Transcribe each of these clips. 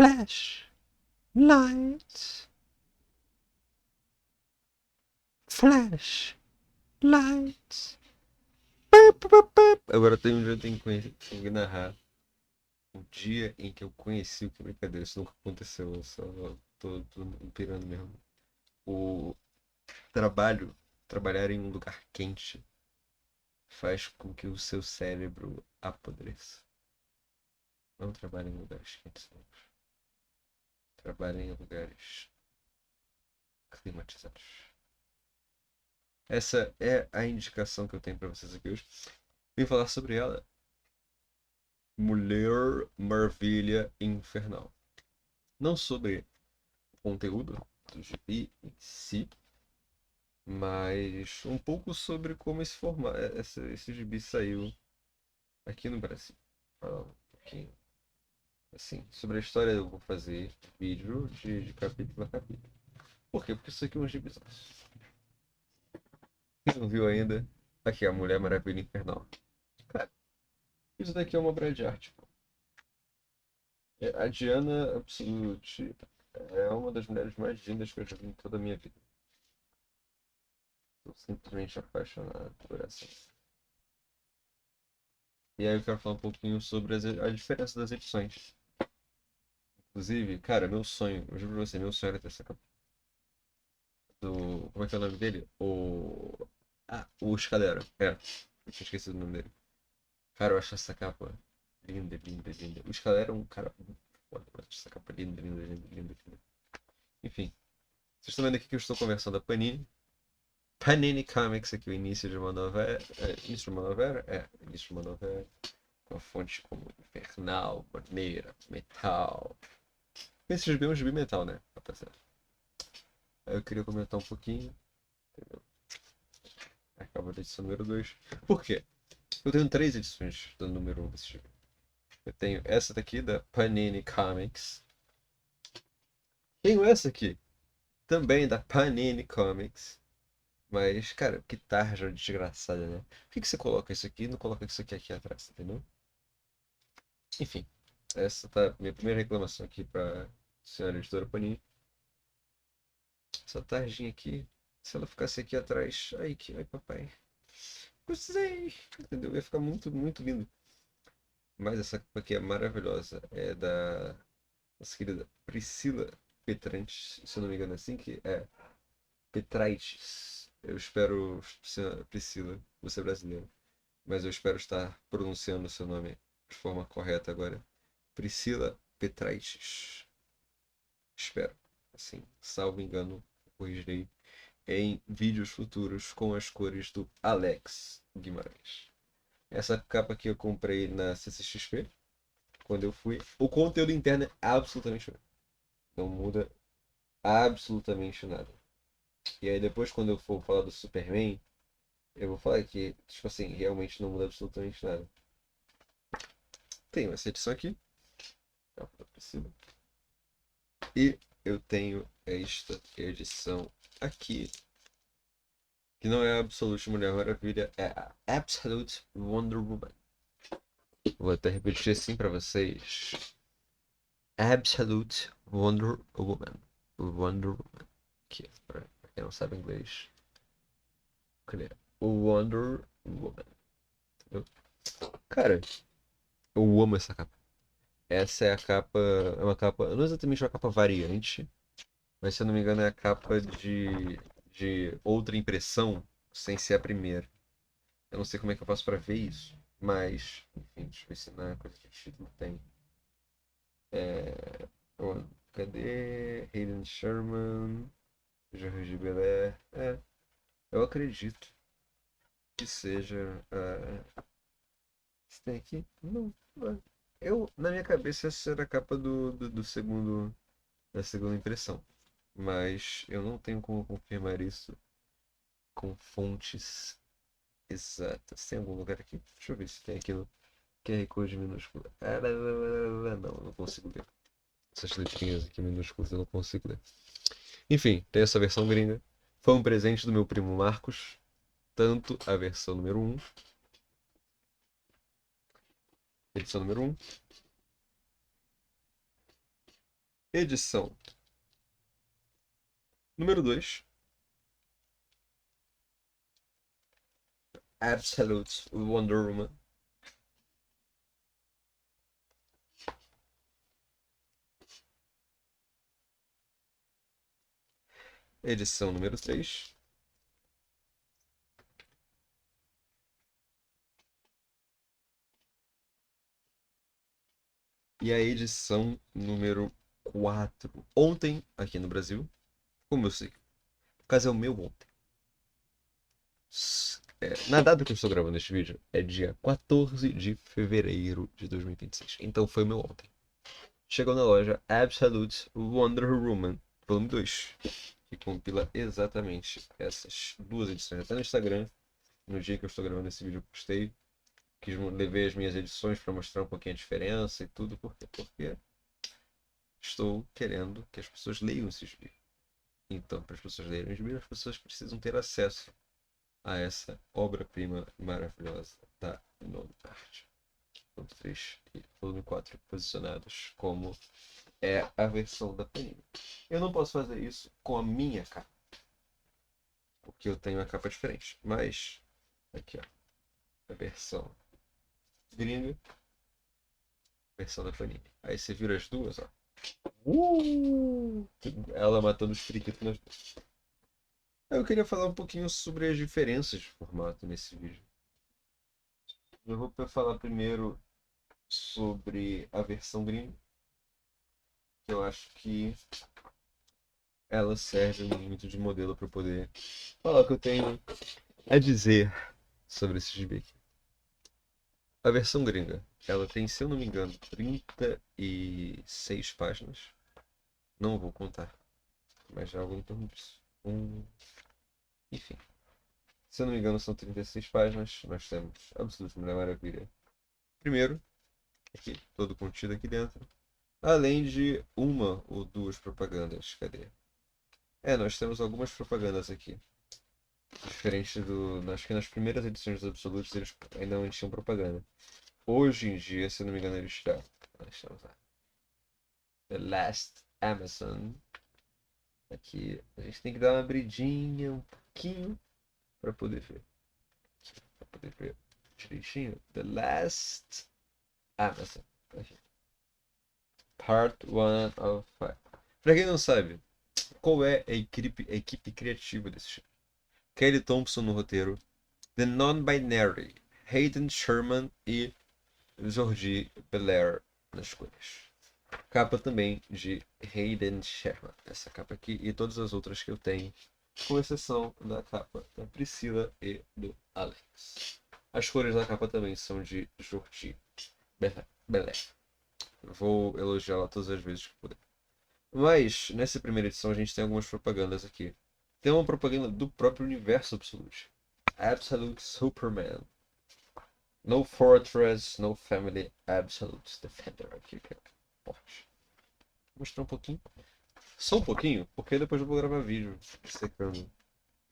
Flash. Light. Flash. Light. Agora tem um dia que eu tenho que narrar o dia em que eu conheci o que brincadeira. Isso nunca aconteceu. Eu só tô pirando mesmo. O trabalhar em um lugar quente faz com que o seu cérebro apodreça. Não trabalhe em lugares quentes, não. Trabalhe em lugares climatizados. Essa é a indicação que eu tenho para vocês aqui hoje. Vim falar sobre ela. Mulher Maravilha Infernal. Não sobre o conteúdo do gibi em si, mas um pouco sobre como esse gibi saiu aqui no Brasil. Falar um pouquinho. Assim, sobre a história eu vou fazer vídeo de capítulo a capítulo. Por quê? Porque isso aqui é um gibi. Quem não viu ainda, aqui é a Mulher Maravilha Infernal. Cara, isso daqui é uma obra de arte, pô. A Diana Absolute é uma das mulheres mais lindas que eu já vi em toda a minha vida. Estou simplesmente apaixonado por essa. E aí eu quero falar um pouquinho sobre a diferença das edições. Inclusive, cara, meu sonho, eu juro pra você, meu sonho era ter essa capa do. Como é que é o nome dele? O Escalera. É, eu tinha esquecido o nome dele. Cara, eu acho essa capa linda, linda, linda. O Escalera é um cara muito foda, eu acho essa capa linda, linda, linda, linda, linda. Enfim, vocês estão vendo aqui que eu estou conversando a Panini. Panini Comics aqui, o início de uma novela. Início de uma novela? Início de uma novela. Com a fonte como infernal, maneira, metal. Esse gibi é um gibi metal, né? Tá certo. Aí eu queria comentar um pouquinho. Entendeu? Acaba da edição número 2. Por quê? Eu tenho 3 edições do número 1 desse gibi. Eu tenho essa daqui da Panini Comics. Tenho essa aqui, também da Panini Comics. Mas, cara, que tarja desgraçada, né? Por que você coloca isso aqui e não coloca isso aqui atrás, entendeu? Enfim, essa tá minha primeira reclamação aqui pra senhora editora Panini. Essa tarjinha aqui, se ela ficasse aqui atrás, aí que, ai papai. Gostei, entendeu? Ia ficar muito, muito lindo. Mas essa capa aqui é maravilhosa. É da nossa querida Priscila Petrantes, se eu não me engano, é assim que é. Petraites. Eu espero, Priscila, você é brasileira, mas eu espero estar pronunciando o seu nome de forma correta agora. Priscila Petraites. Espero. Assim, salvo engano, corrigirei em vídeos futuros com as cores do Alex Guimarães. Essa capa aqui eu comprei na CCXP quando eu fui. O conteúdo interno é absolutamente nada. Não muda absolutamente nada. E aí depois quando eu for falar do Superman, eu vou falar que, tipo assim, realmente não muda absolutamente nada. Tenho essa edição aqui, capa da Priscila. E eu tenho esta edição aqui, que não é a Absolute Mulher Maravilha, é a Absolute Wonder Woman. Vou até repetir assim pra vocês. Absolute Wonder Woman. Wonder Woman. Aqui, pra quem não sabe inglês. Cadê? Wonder Woman. Entendeu? Cara, eu amo essa capa. Essa é a capa. É uma capa. Não exatamente uma capa variante. Mas se eu não me engano é a capa de outra impressão. Sem ser a primeira. Eu não sei como é que eu faço pra ver isso. Mas, enfim, deixa eu ver se na coisa de título tem. É, cadê? Hayden Sherman, Jorge Belair. Eu acredito que seja. Se tem aqui? Não. Na minha cabeça, essa era a capa do segundo, da segunda impressão. Mas eu não tenho como confirmar isso com fontes exatas. Tem algum lugar aqui? Deixa eu ver se tem aqui no QR Code minúsculo. Não, eu não consigo ler. Essas letrinhas aqui minúsculas eu não consigo ler. Enfim, tem essa versão gringa. Foi um presente do meu primo Marcos. Tanto a versão número um, edição número um, Edição número 2. Absolute Wonder Woman. Edição número 3. E a edição número 4. Ontem, aqui no Brasil, como eu sei, o caso é o meu ontem. Na data que eu estou gravando este vídeo, é dia 14 de fevereiro de 2026. Então foi o meu ontem. Chegou na loja Absolute Wonder Woman, volume 2, que compila exatamente essas duas edições. Até no Instagram, no dia que eu estou gravando esse vídeo, eu postei. Levei as minhas edições para mostrar um pouquinho a diferença e tudo. Por quê? Porque estou querendo que as pessoas leiam esses livros. Então, para as pessoas lerem os livros, as pessoas precisam ter acesso a essa obra-prima maravilhosa da nona arte. Volume 3 e volume 4 posicionados como é a versão da Panini. Eu não posso fazer isso com a minha capa, porque eu tenho uma capa diferente. Mas, aqui ó, a versão gringa, versão da Panini. Aí você vira as duas, ó. Ela matando os periquitos nas duas. Eu queria falar um pouquinho sobre as diferenças de formato nesse vídeo. Eu vou falar primeiro sobre a versão gringa, que eu acho que ela serve muito de modelo para poder falar o que eu tenho a dizer sobre esse gibi aqui. A versão gringa, ela tem, se eu não me engano, 36 páginas. Não vou contar, mas já algo em torno disso. Enfim, se eu não me engano, são 36 páginas. Nós temos Absolute Mulher Maravilha. Primeiro, aqui, todo contido aqui dentro. Além de uma ou duas propagandas. Cadê? Nós temos algumas propagandas aqui. Diferente do. Acho que nas primeiras edições dos Absolutes eles ainda não tinham propaganda. Hoje em dia, se eu não me engano, eles tiraram. Nós temos lá. The Last Amazon. Aqui a gente tem que dar uma abridinha um pouquinho para poder ver. Para poder ver direitinho. The Last Amazon. Aqui. Part 1 of 5. Pra quem não sabe, qual é a equipe criativa desse filme? Kelly Thompson no roteiro, The Non-Binary, Hayden Sherman e Jordi Belair nas cores. Capa também de Hayden Sherman. Essa capa aqui e todas as outras que eu tenho, com exceção da capa da Priscila e do Alex. As cores da capa também são de Jordi Belair. Vou elogiá-la todas as vezes que puder. Mas, nessa primeira edição, a gente tem algumas propagandas aqui. Tem uma propaganda do próprio universo Absolute. Absolute Superman. No Fortress, no Family, Absolute Defender. Aqui que é forte. Vou mostrar um pouquinho. Só um pouquinho, porque depois eu vou gravar vídeo dissecando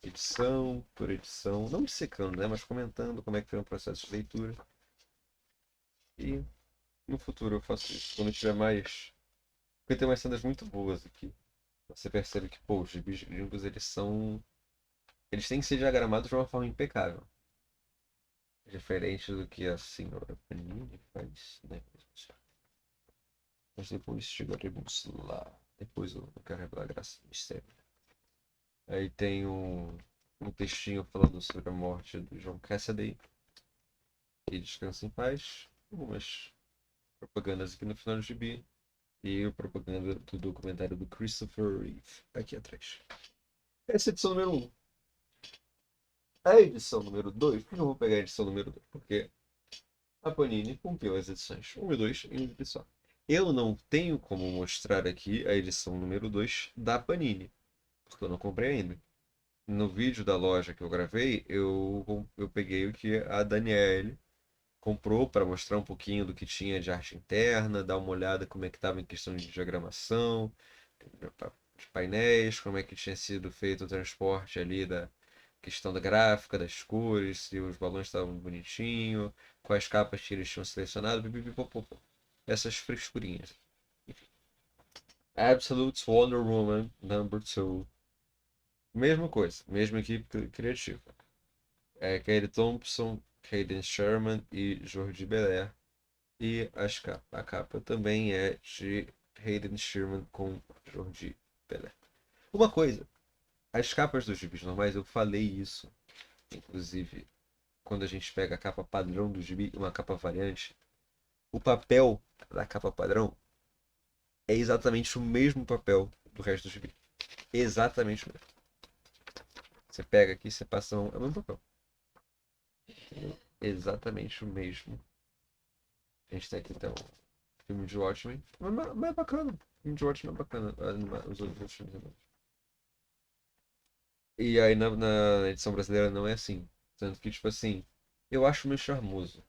edição por edição. Não dissecando, né? Mas comentando como é que foi o processo de leitura. E no futuro eu faço isso. Quando eu tiver mais. Porque tem umas cenas muito boas aqui. Você percebe que, pô, os gibis gringos, eles são. Eles têm que ser diagramados de uma forma impecável. Diferente do que a senhora Panini faz, né? Mas depois chegaremos lá. Depois eu quero revelar a graça do mistério. Aí tem um textinho falando sobre a morte do John Cassaday. E descansa em paz. Algumas propagandas aqui no final do gibi. E a propaganda do documentário do Christopher Reeve aqui atrás. Essa é a edição número 1. A edição número 2, por que eu vou pegar a edição número 2? Porque a Panini compila as edições 1 e 2 em um gibi só. Eu não tenho como mostrar aqui a edição número 2 da Panini, porque eu não comprei ainda. No vídeo da loja que eu gravei, eu peguei o que a Daniele comprou para mostrar um pouquinho do que tinha de arte interna, dar uma olhada como é que estava em questão de diagramação, de painéis, como é que tinha sido feito o transporte ali da questão da gráfica, das cores, se os balões estavam bonitinhos, quais capas que eles tinham selecionado, pipipipopopô. Essas frescurinhas. Enfim. Absolute Wonder Woman number 2. Mesma coisa, mesma equipe criativa. Katie Thompson, Hayden Sherman e Jordi Belair. E a capa também é de Hayden Sherman com Jordi Belair. Uma coisa, as capas dos gibis normais, eu falei isso, inclusive, quando a gente pega a capa padrão do gibi, uma capa variante, o papel da capa padrão é exatamente o mesmo papel do resto do gibi. Exatamente o mesmo. Você pega aqui, você passa é o mesmo papel. Exatamente o mesmo. A gente tem aqui então o filme de Watchmen. Mas é bacana. O filme de Watchmen é bacana. Os outros filmes não. E aí na edição brasileira não é assim. Tanto que, tipo assim, eu acho meio charmoso.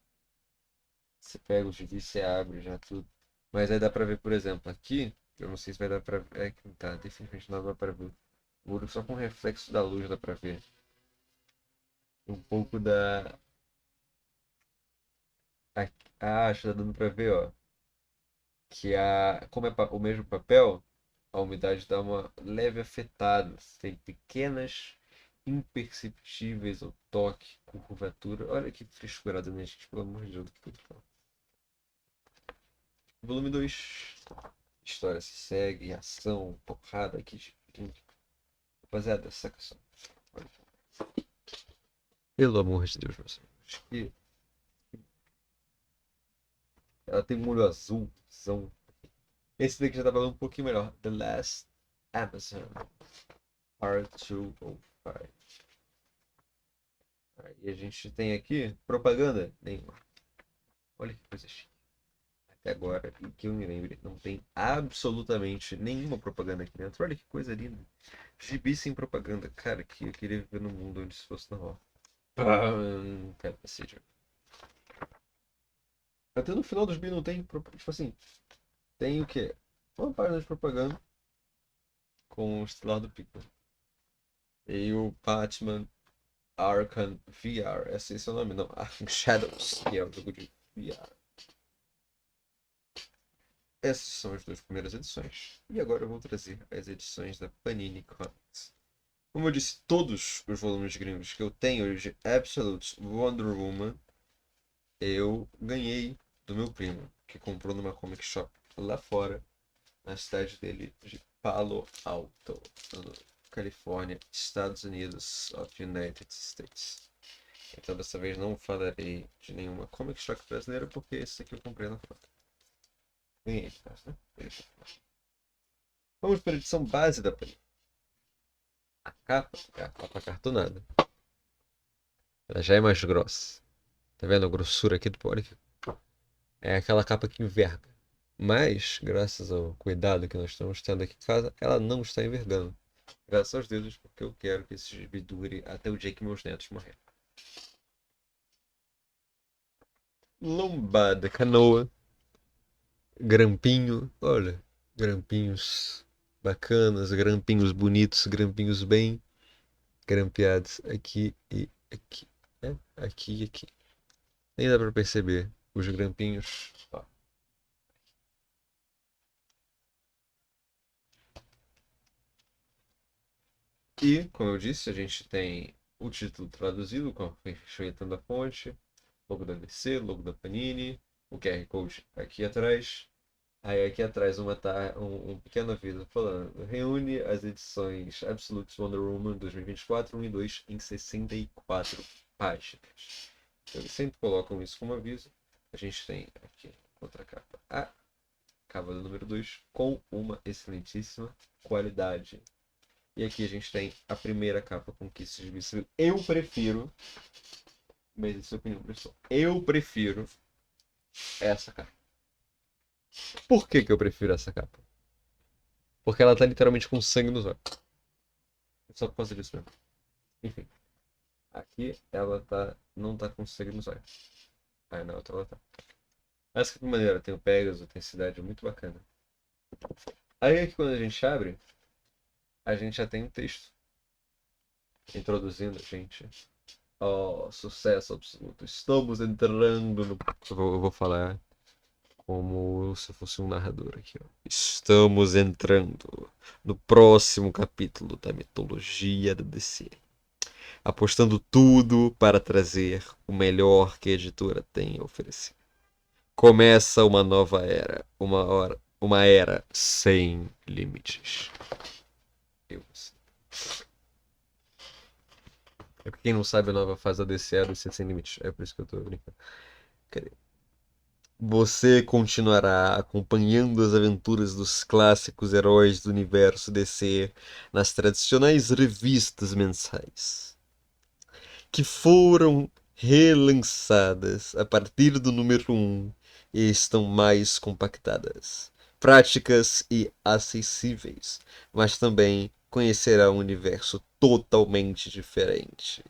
Você pega o gibi, você abre já tudo. Mas aí dá pra ver, por exemplo, aqui, eu não sei se vai dar pra ver. É que tá, definitivamente não dá pra ver. O ouro só com o reflexo da luz dá pra ver. Um pouco da. Acho que tá dando pra ver, ó. Que como é o mesmo papel, a umidade dá uma leve afetada. Tem pequenas, imperceptíveis ao toque, curvatura. Olha que frescurada, minha gente, pelo amor de Deus. Do que eu tô falando. Volume 2. História se segue, ação, porrada aqui. Rapaziada, saca só. Pelo amor de Deus, meus amigos. Ela tem um olho azul. Esse daqui já tá falando um pouquinho melhor. The Last Amazon. Part 205. Aí a gente tem aqui propaganda nenhuma. Olha que coisa chique. Até agora, que eu me lembre, não tem absolutamente nenhuma propaganda aqui dentro. Olha que coisa linda. Gibi sem propaganda. Cara, que eu queria viver num mundo onde isso fosse normal. Pera, seja. Até no final dos gibi não tem. Tipo assim, tem o quê? Uma página de propaganda com o estelar do Pickman. E o Batman Arkham VR. Esse é o nome, não. Arkham Shadows, que é o jogo de VR. Essas são as duas primeiras edições. E agora eu vou trazer as edições da Panini Comics. Como eu disse, todos os volumes gringos que eu tenho de Absolute Wonder Woman eu ganhei do meu primo, que comprou numa comic shop lá fora, na cidade dele de Palo Alto, no Califórnia, Estados Unidos of United States. Então dessa vez não falarei de nenhuma comic shop brasileira, porque esse aqui eu comprei na fora. Ganhei, né? Vamos para a edição base da Panini. A capa é a capa cartonada. Ela já é mais grossa. Tá vendo a grossura aqui do pó? É aquela capa que enverga. Mas, graças ao cuidado que nós estamos tendo aqui em casa, ela não está envergando. Graças aos dedos, porque eu quero que esse gibi dure até o dia que meus netos morrerem. Lombada, canoa, grampinho, olha, grampinhos bacanas, grampinhos bonitos, grampinhos bem grampeados aqui e aqui, né? Aqui e aqui. Nem dá pra perceber os grampinhos. Ó. E, como eu disse, a gente tem o título traduzido com a Enxertando a Fonte, logo da DC, logo da Panini, o QR Code aqui atrás. Aí aqui atrás um pequeno aviso falando, reúne as edições Absolute Wonder Woman 2024, 1 e 2 em 64 páginas. Então, eles sempre colocam isso como aviso. A gente tem aqui outra capa, a capa do número 2, com uma excelentíssima qualidade. E aqui a gente tem a primeira capa com Kiss de Biscuit. Eu prefiro, mas isso é opinião pessoal, eu prefiro essa capa. Por que que eu prefiro essa capa? Porque ela tá literalmente com sangue nos olhos. Só por causa disso mesmo. Enfim. Aqui ela não tá com sangue nos olhos. Aí na outra ela tá. Essa que maneira, tem o Pegasus, tem cidade muito bacana. Aí aqui quando a gente abre, a gente já tem um texto introduzindo a gente. Oh, sucesso absoluto. Estamos entrando no. Eu vou falar como se eu fosse um narrador aqui, ó. Estamos entrando no próximo capítulo da mitologia da DC, apostando tudo para trazer o melhor que a editora tem a oferecer. Começa uma nova era, uma era sem limites. Eu sei. É pra quem não sabe, a nova fase da DC é do DC Sem Limites. É por isso que eu tô brincando. Cadê? Você continuará acompanhando as aventuras dos clássicos heróis do universo DC nas tradicionais revistas mensais, que foram relançadas a partir do número 1 e estão mais compactadas, práticas e acessíveis, mas também conhecerá um universo totalmente diferente.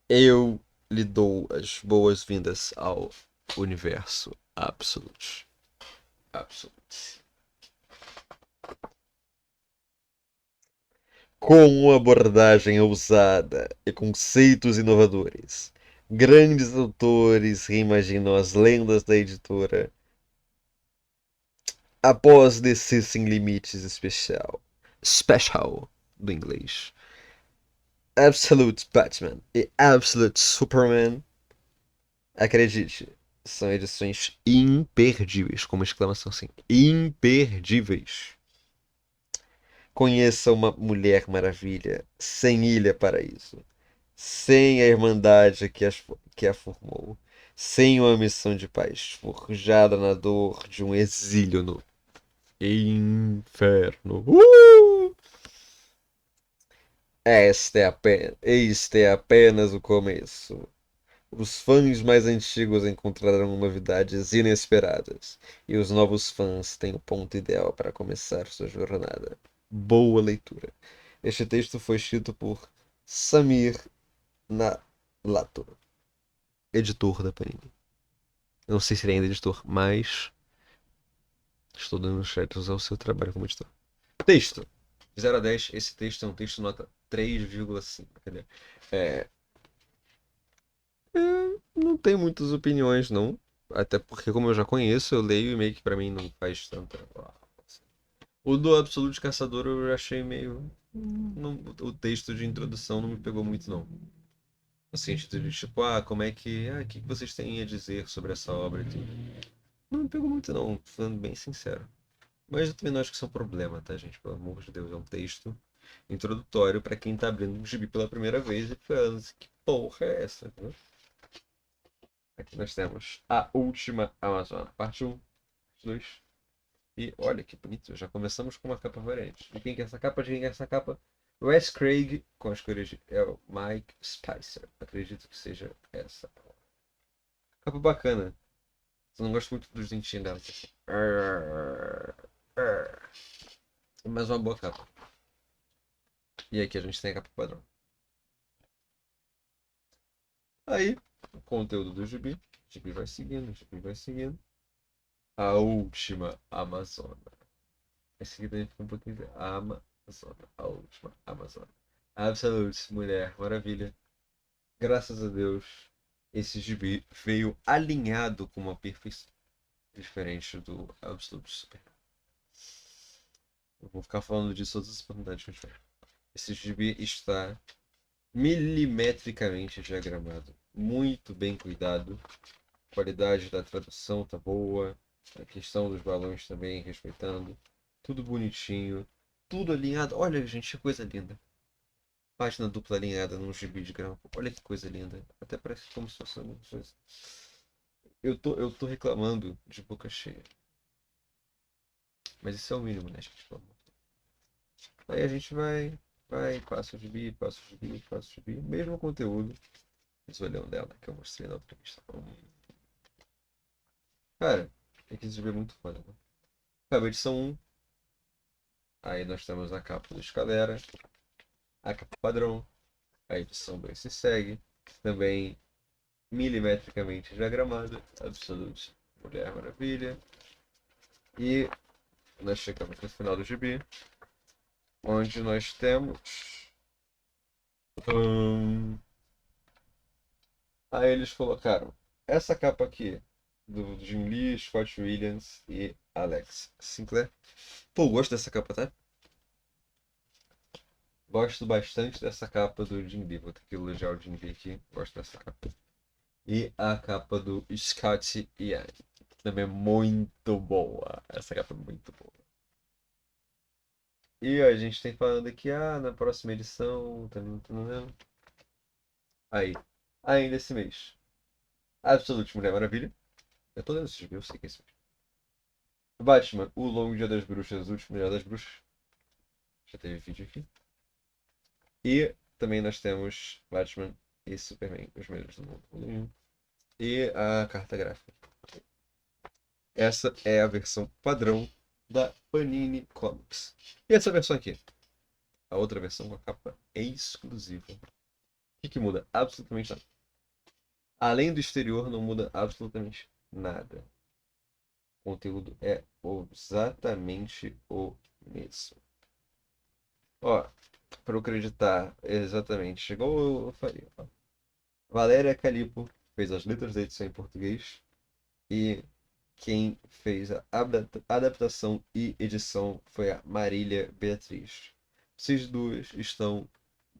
Eu lhe dou as boas-vindas ao universo Absolute. Absolute. Com abordagem ousada e conceitos inovadores, grandes autores reimaginam as lendas da editora após DC Sem Limites especial. Special, do inglês. Absolute Batman e Absolute Superman. Acredite, são edições imperdíveis, com uma exclamação assim. Imperdíveis. Conheça uma Mulher Maravilha sem Ilha Paraíso, sem a Irmandade que a formou, sem uma missão de paz, forjada na dor de um exílio no inferno. Este é apenas o começo. Os fãs mais antigos encontrarão novidades inesperadas, e os novos fãs têm o ponto ideal para começar sua jornada. Boa leitura. Este texto foi escrito por Samir Nalato, editor da Panini. Eu não sei se ele é ainda editor, mas estou dando créditos ao seu trabalho como editor. Texto. De 0 a 10, esse texto é um texto nota 3,5. Cadê? É, não tem muitas opiniões, não. Até porque, como eu já conheço, eu leio e meio que pra mim não faz tanta. O do Absolute Caçador eu achei meio. O texto de introdução não me pegou muito, não. No sentido de tipo, como é que. O que vocês têm a dizer sobre essa obra e tudo. Não me pegou muito, não, falando bem sincero. Mas eu também não acho que isso é um problema, tá, gente? Pelo amor de Deus, é um texto introdutório pra quem tá abrindo um gibi pela primeira vez e falando assim, que porra é essa? Entendeu? Aqui nós temos A Última Amazônia, parte 1, parte 2. E olha que bonito, já começamos com uma capa variante. De quem que é essa capa? De quem que é essa capa? Wes Craig, com as cores de é o Mike Spicer. Acredito que seja essa. Capa bacana. Eu não gosto muito dos dentinhos dela. Mas uma boa capa. E aqui a gente tem a capa padrão. Aí, o conteúdo do gibi. O gibi vai seguindo, o gibi vai seguindo. A Última Amazônia. Esse aqui também fica um pouquinho. A Amazônia. A Última Amazônia. Absolute Mulher Maravilha. Graças a Deus, esse gibi veio alinhado com uma perfeição diferente do Absolute Super. Eu vou ficar falando disso todas as oportunidades que eu tiver. Esse gibi está milimetricamente diagramado, muito bem cuidado. A qualidade da tradução tá boa, a questão dos balões também respeitando, tudo bonitinho, tudo alinhado. Olha, gente, que coisa linda. Página dupla alinhada num gibi de grampo. Olha que coisa linda. Até parece como se fosse uma coisa. Eu tô reclamando de boca cheia. Mas isso é o mínimo, né, gente? Pelo amor. Aí a gente passa o gibi, passa o gibi, passa o gibi. Mesmo conteúdo. Esse olhão dela que eu mostrei na outra revista. Cara, é que esse gibi é muito foda, né? Acaba a edição 1. Aí nós temos a capa do Escalera. A capa padrão. A edição 2 se segue. Também milimetricamente diagramada. Absolute Mulher Maravilha. E nós chegamos no final do gibi, onde nós temos. Aí eles colocaram essa capa aqui do Jim Lee, Scott Williams e Alex Sinclair. Pô, gosto dessa capa, tá? Gosto bastante dessa capa do Jim Lee. Vou ter que elogiar o Jim Lee aqui. Gosto dessa capa. E a capa do Scott Ian. Também é muito boa. Essa capa é muito boa. E a gente tem falando aqui, na próxima edição. Aí. Ainda esse mês. Absolute Mulher Maravilha. Eu tô lendo esses gibi, eu sei que é esse mês. Batman, O Longo Dia das Bruxas, O Último Dia das Bruxas. Já teve vídeo aqui. E também nós temos Batman e Superman, os melhores do mundo. Volume 1. E a carta gráfica. Essa é a versão padrão da Panini Comics. E essa versão aqui? A outra versão com a capa exclusiva. O que muda? Absolutamente nada. Além do exterior, não muda absolutamente nada. O conteúdo é exatamente o mesmo. Ó, para eu acreditar exatamente, chegou eu faria. Ó. Valéria Calipo fez as letras da edição em português e quem fez a adaptação e edição foi a Marília Beatriz. Vocês duas estão,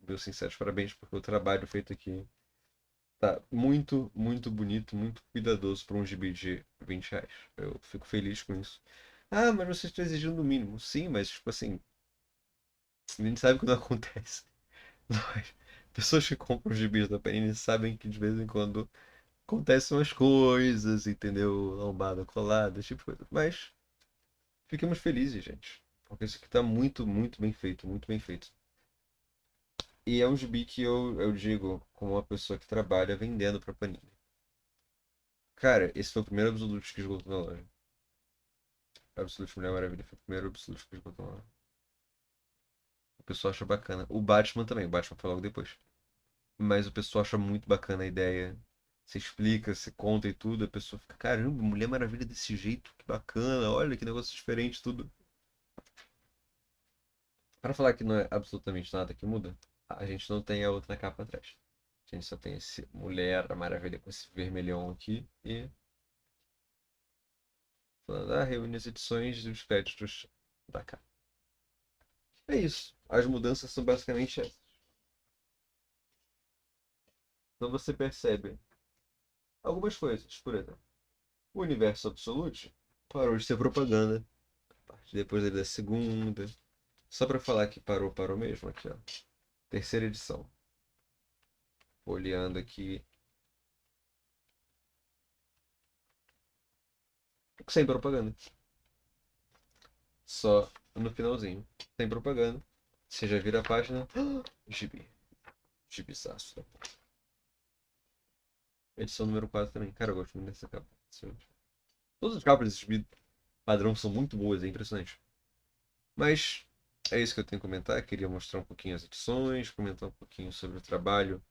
meus sinceros parabéns, porque o trabalho feito aqui tá muito, muito bonito, muito cuidadoso para um gibi de R$ 20. Eu fico feliz com isso. Ah, mas vocês estão exigindo o mínimo. Sim, mas tipo assim, a gente sabe que não acontece. Nós, pessoas que compram os gibis da Panini sabem que de vez em quando acontecem umas coisas, entendeu? Lombada colada, esse tipo de coisa. Mas fiquemos felizes, gente. Porque isso aqui tá muito, muito bem feito, muito bem feito. E é um gibi que eu digo como uma pessoa que trabalha vendendo pra Panini. Cara, esse foi o primeiro Absolute que esgotou na loja. Absolute Mulher Maravilha foi o primeiro Absolute que esgotou na loja. O pessoal acha bacana. O Batman também, o Batman foi logo depois. Mas o pessoal acha muito bacana a ideia. Você explica, você conta e tudo, a pessoa fica, caramba, Mulher Maravilha desse jeito, que bacana, olha que negócio diferente, tudo. Para falar que não é absolutamente nada que muda, a gente não tem a outra capa atrás. A gente só tem esse Mulher Maravilha com esse vermelhão aqui e. Falando, reúne as edições e os créditos da capa. É isso. As mudanças são basicamente essas. Então você percebe algumas coisas, por exemplo. O universo Absolute parou de ser propaganda. Depois da segunda. Só pra falar que parou, parou mesmo. Aqui, ó. Terceira edição. Olhando aqui. Sem propaganda. Só no finalzinho. Sem propaganda. Você já vira a página. Gibi. Gibizaço. Edição número 4 também. Cara, eu gosto muito dessa capa. Todas as capas desse gibi padrão são muito boas, é impressionante. Mas é isso que eu tenho que comentar. Queria mostrar um pouquinho as edições, comentar um pouquinho sobre o trabalho,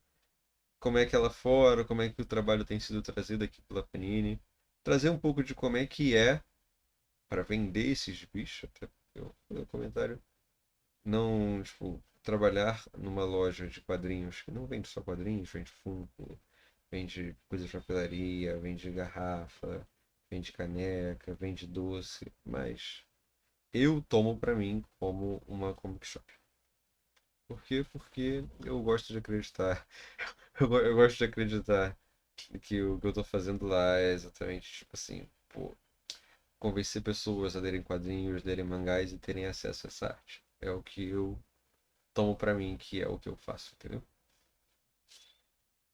como é que ela fora, como é que o trabalho tem sido trazido aqui pela Panini. Trazer um pouco de como é que é para vender esses bichos, até porque o comentário. Não, tipo, trabalhar numa loja de quadrinhos que não vende só quadrinhos, vende Funko, vende coisas de papelaria, vende garrafa, vende caneca, vende doce, mas eu tomo pra mim como uma comic shop. Por quê? Porque eu gosto de acreditar. Eu gosto de acreditar que o que eu tô fazendo lá é exatamente, tipo assim, pô, convencer pessoas a lerem quadrinhos, lerem mangás e terem acesso a essa arte. É o que eu tomo pra mim que é o que eu faço, entendeu?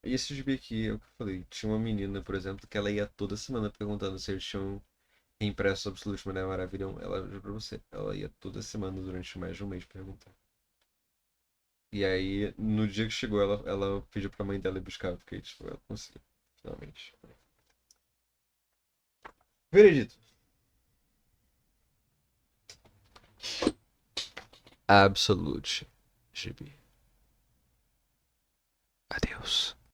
E esse gibi aqui, é o que eu falei, tinha uma menina, por exemplo, que ela ia toda semana perguntando se eles tinham impresso Absolute Mulher Maravilha. Ela, juro pra você, ela ia toda semana durante mais de um mês perguntar. E aí, no dia que chegou, ela pediu pra mãe dela ir buscar, porque, tipo, ela conseguiu, finalmente. Veredito. Absolute GB. Adeus.